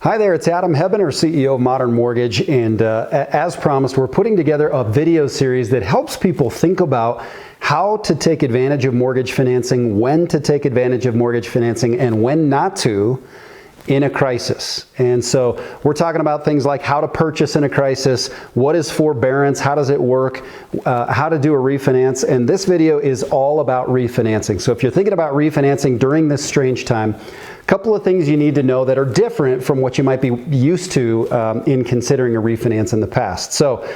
Hi there, it's Adam Hebener, CEO of Modern Mortgage, and as promised, we're putting together a video series that helps people think about how to take advantage of mortgage financing, when to take advantage of mortgage financing, and when not to in a crisis. And so we're talking about things like how to purchase in a crisis, what is forbearance, how does it work, how to do a refinance, and this video is all about refinancing. So if you're thinking about refinancing during this strange time, a couple of things you need to know that are different from what you might be used to in considering a refinance in the past. So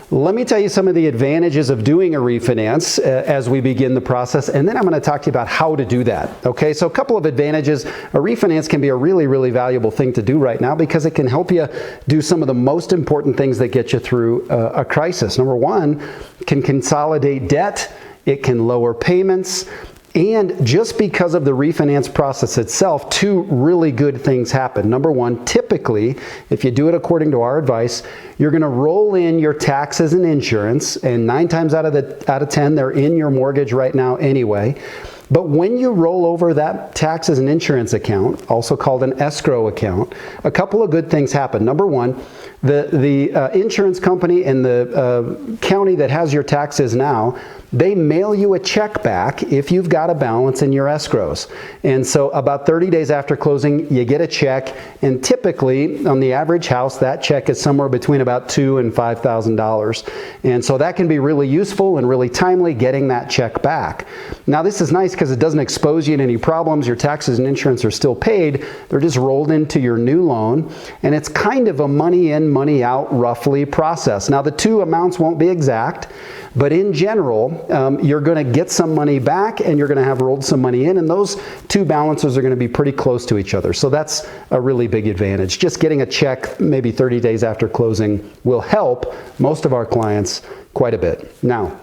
let me tell you some of the advantages of doing a refinance as we begin the process, and then I'm going to talk to you about how to do that. Okay, so a couple of advantages. A refinance can be a really valuable thing to do right now because it can help you do some of the most important things that get you through a crisis. Number one, it can consolidate debt, it can lower payments, and just because of the refinance process itself, two really good things happen. Number one, typically, if you do it according to our advice, you're going to roll in your taxes and insurance, and 9 times out of 10, they're in your mortgage right now anyway. But when you roll over that taxes and insurance account, also called an escrow account, a couple of good things happen. Number one, the insurance company and the county that has your taxes now, they mail you a check back if you've got a balance in your escrows. And so about 30 days after closing, you get a check, and typically on the average house, that check is somewhere between about $2,000 and $5,000. And so that can be really useful and really timely, getting that check back. Now this is nice because it doesn't expose you to any problems. Your taxes and insurance are still paid. They're just rolled into your new loan, and it's kind of a money in, money out roughly process. Now the two amounts won't be exact, but in general, you're going to get some money back and you're going to have rolled some money in, and those two balances are going to be pretty close to each other. So that's a really big advantage. Just getting a check maybe 30 days after closing will help most of our clients quite a bit. Now,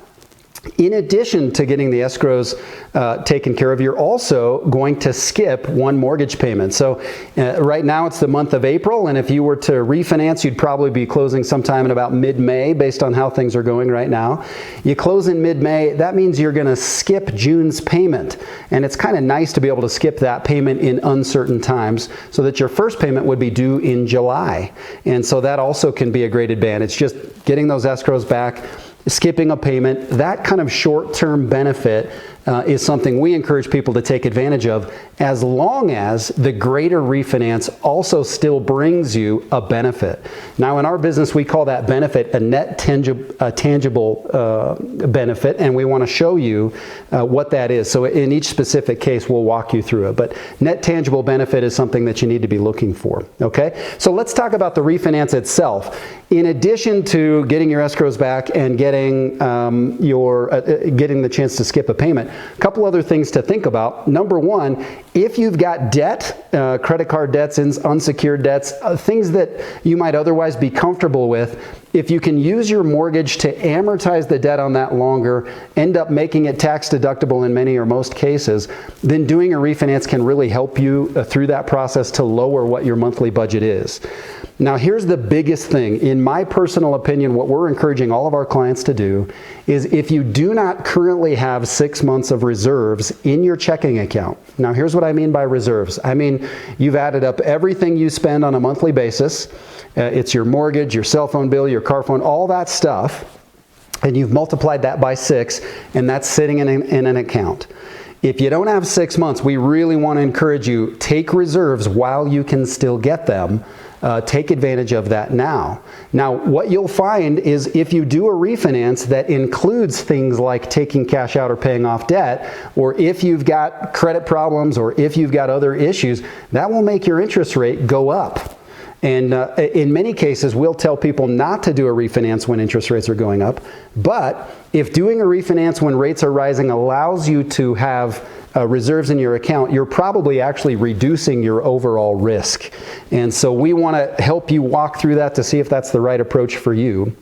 in addition to getting the escrows taken care of, you're also going to skip one mortgage payment. So right now it's the month of April, and if you were to refinance, you'd probably be closing sometime in about mid-May based on how things are going right now. You close in mid-May, that means you're going to skip June's payment. And it's kind of nice to be able to skip that payment in uncertain times so that your first payment would be due in July. And so that also can be a great advantage, just getting those escrows back, skipping a payment. That kind of short-term benefit is something we encourage people to take advantage of, as long as the greater refinance also still brings you a benefit. Now in our business, we call that benefit a net tangible benefit, and we want to show you what that is. So in each specific case, we'll walk you through it. But net tangible benefit is something that you need to be looking for. Okay, so let's talk about the refinance itself. In addition to getting your escrows back and getting getting the chance to skip a payment, a couple other things to think about. Number one, if you've got debt, credit card debts, unsecured debts, things that you might otherwise be comfortable with, if you can use your mortgage to amortize the debt on that longer, end up making it tax deductible in many or most cases, then doing a refinance can really help you through that process to lower what your monthly budget is. Now here's the biggest thing. In my personal opinion, what we're encouraging all of our clients to do is, if you do not currently have 6 months of reserves in your checking account. Now here's what I mean by reserves. I mean, you've added up everything you spend on a monthly basis. It's your mortgage, your cell phone bill, your car phone, all that stuff, and you've multiplied that by 6, and that's sitting in an account. If you don't have 6 months, we really want to encourage you, take reserves while you can still get them. Take advantage of that now. Now, what you'll find is, if you do a refinance that includes things like taking cash out or paying off debt, or if you've got credit problems, or if you've got other issues, that will make your interest rate go up. And in many cases, we'll tell people not to do a refinance when interest rates are going up. But if doing a refinance when rates are rising allows you to have reserves in your account, you're probably actually reducing your overall risk. And so we want to help you walk through that to see if that's the right approach for you.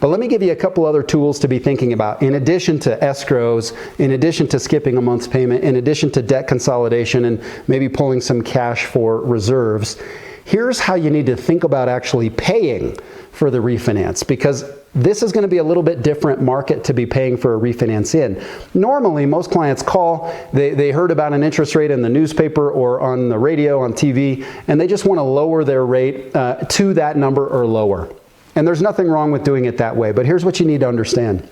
But let me give you a couple other tools to be thinking about. In addition to escrows, in addition to skipping a month's payment, in addition to debt consolidation and maybe pulling some cash for reserves, here's how you need to think about actually paying for the refinance. Because this is going to be a little bit different market to be paying for a refinance in. Normally, most clients call, they heard about an interest rate in the newspaper or on the radio, on TV, and they just want to lower their rate to that number or lower. And there's nothing wrong with doing it that way, but here's what you need to understand.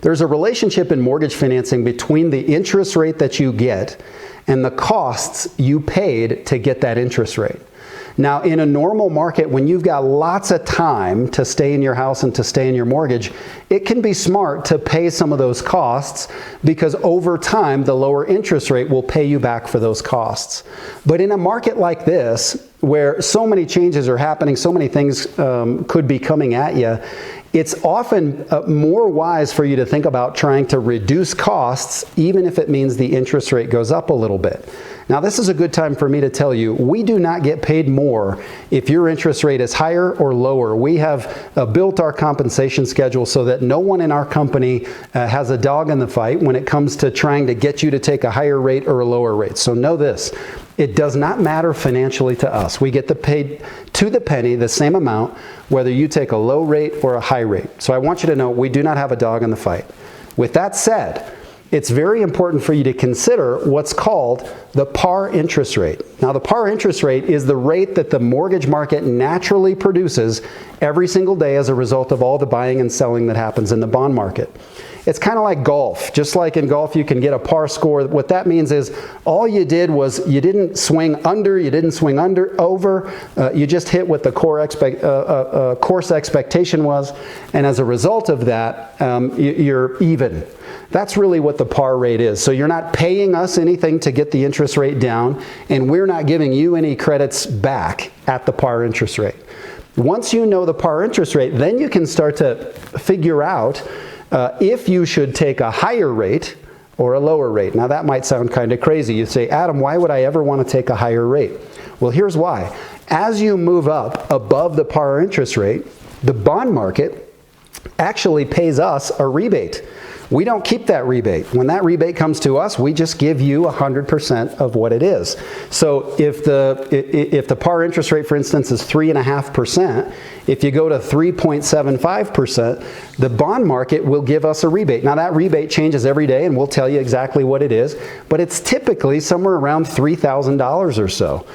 There's a relationship in mortgage financing between the interest rate that you get and the costs you paid to get that interest rate. Now, in a normal market, when you've got lots of time to stay in your house and to stay in your mortgage, it can be smart to pay some of those costs because over time, the lower interest rate will pay you back for those costs. But in a market like this, where so many changes are happening, so many things could be coming at you, it's often more wise for you to think about trying to reduce costs, even if it means the interest rate goes up a little bit. Now, this is a good time for me to tell you, we do not get paid more if your interest rate is higher or lower. We have built our compensation schedule so that no one in our company has a dog in the fight when it comes to trying to get you to take a higher rate or a lower rate. So know this, it does not matter financially to us. We get paid to the penny the same amount, whether you take a low rate or a high rate. So I want you to know we do not have a dog in the fight. With that said, it's very important for you to consider what's called the par interest rate. Now, the par interest rate is the rate that the mortgage market naturally produces every single day as a result of all the buying and selling that happens in the bond market. It's kind of like golf. Just like in golf, you can get a par score. What that means is all you did was you didn't swing under, you didn't swing over, you just hit what the course expectation was, and as a result of that, you're even. That's really what the par rate is. So you're not paying us anything to get the interest rate down, and we're not giving you any credits back at the par interest rate. Once you know the par interest rate, then you can start to figure out if you should take a higher rate or a lower rate. Now that might sound kind of crazy. You say, Adam, why would I ever want to take a higher rate? Well, here's why. As you move up above the par interest rate, the bond market actually pays us a rebate. We don't keep that rebate. When that rebate comes to us, we just give you 100% of what it is. So if the par interest rate, for instance, is 3.5%, if you go to 3.75%, the bond market will give us a rebate. Now that rebate changes every day, and we'll tell you exactly what it is, but it's typically somewhere around $3,000 or so.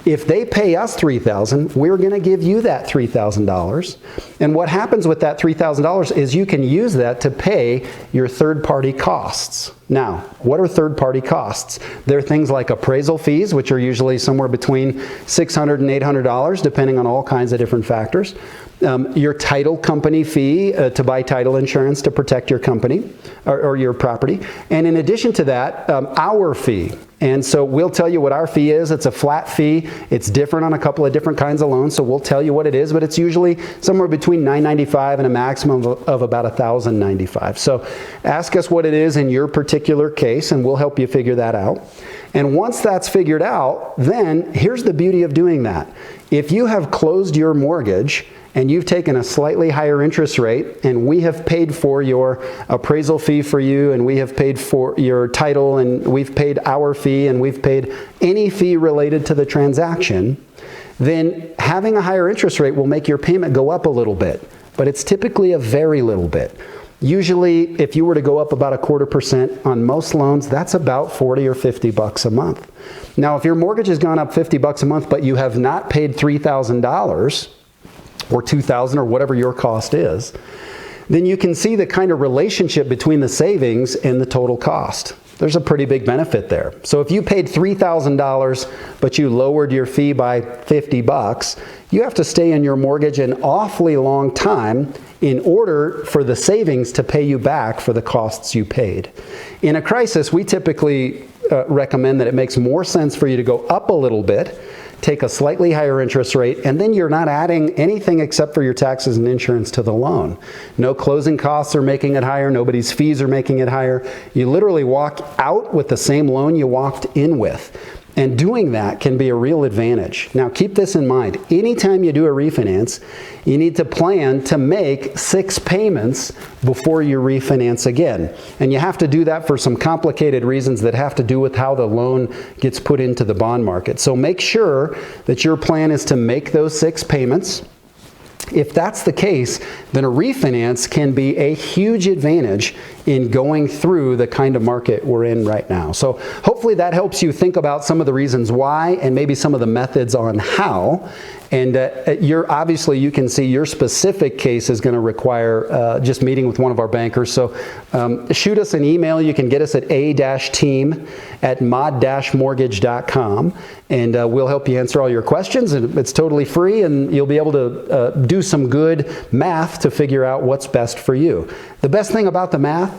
If they pay us $3,000, we're going to give you that $3,000. And what happens with that $3,000 is you can use that to pay your third-party costs. Now, what are third-party costs? They're things like appraisal fees, which are usually somewhere between $600 and $800, depending on all kinds of different factors. Your title company fee to buy title insurance to protect your company or your property. And in addition to that, our fee. And so we'll tell you what our fee is. It's a flat fee. It's different on a couple of different kinds of loans, so we'll tell you what it is, but it's usually somewhere between $995 and a maximum of about $1,095. So ask us what it is in your particular case, and we'll help you figure that out. And once that's figured out, then here's the beauty of doing that. If you have closed your mortgage and you've taken a slightly higher interest rate, and we have paid for your appraisal fee for you, and we have paid for your title, and we've paid our fee, and we've paid any fee related to the transaction, then having a higher interest rate will make your payment go up a little bit, but it's typically a very little bit. Usually, if you were to go up about 1/4% on most loans, that's about $40 or $50 a month. Now, if your mortgage has gone up $50 a month, but you have not paid $3,000 or $2,000 or whatever your cost is, then you can see the kind of relationship between the savings and the total cost. There's a pretty big benefit there. So if you paid $3,000, but you lowered your fee by $50, you have to stay in your mortgage an awfully long time in order for the savings to pay you back for the costs you paid. In a crisis, we typically recommend that it makes more sense for you to go up a little bit, take a slightly higher interest rate, and then you're not adding anything except for your taxes and insurance to the loan. No closing costs are making it higher. Nobody's fees are making it higher. You literally walk out with the same loan you walked in with. And doing that can be a real advantage. Now keep this in mind. Anytime you do a refinance, you need to plan to make 6 payments before you refinance again. And you have to do that for some complicated reasons that have to do with how the loan gets put into the bond market. So make sure that your plan is to make those 6 payments. If that's the case, then a refinance can be a huge advantage in going through the kind of market we're in right now. So hopefully that helps you think about some of the reasons why and maybe some of the methods on how. And obviously you can see your specific case is going to require just meeting with one of our bankers. So shoot us an email. You can get us at a-team@mod-mortgage.com, and we'll help you answer all your questions. And it's totally free, and you'll be able to do some good math to figure out what's best for you. The best thing about the math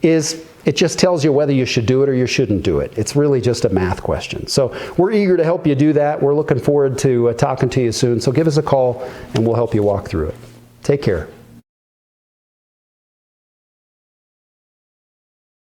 is it just tells you whether you should do it or you shouldn't do it. It's really just a math question. So we're eager to help you do that. We're looking forward to talking to you soon. So give us a call and we'll help you walk through it. Take care.